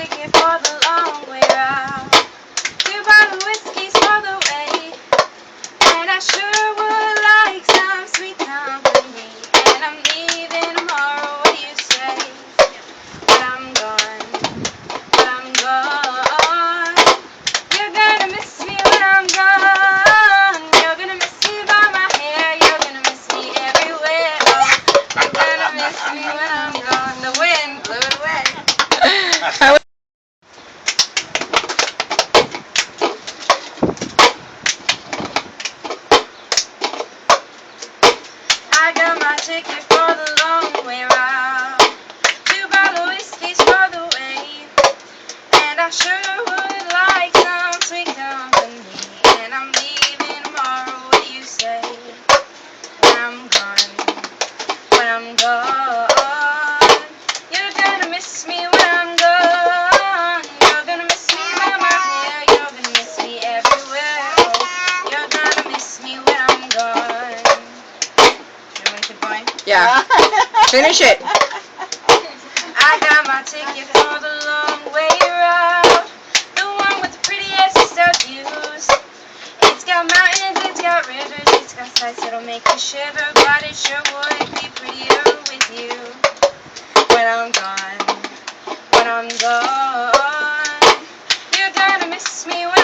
ticket for the long way round. 2 bottle whiskeys for the way, and I sure would like some sweet company. And I'm leaving tomorrow, what do you say? When I'm gone, when I'm gone, you're gonna miss me when I'm gone. You're gonna miss me by my hair, you're gonna miss me everywhere. Oh, you're gonna miss me when I'm gone. The wind blew it away. I got my ticket for the long way round. 2 bottle whiskeys for the way, and I sure would like some sweet company. And I'm leaving tomorrow, what do you say? When I'm gone, when I'm gone, you're gonna miss me when I'm gone. You're gonna miss me by my hair, you're gonna miss me everywhere. Oh, you're gonna miss me when I'm gone. You want to keep going? Yeah. Finish it. I got my ticket for the long way round, the one with the prettiest views. It's got mountains, it's got rivers, it's got sights that'll make you shiver, but it sure would be prettier with you. When I'm gone, you're gonna miss me when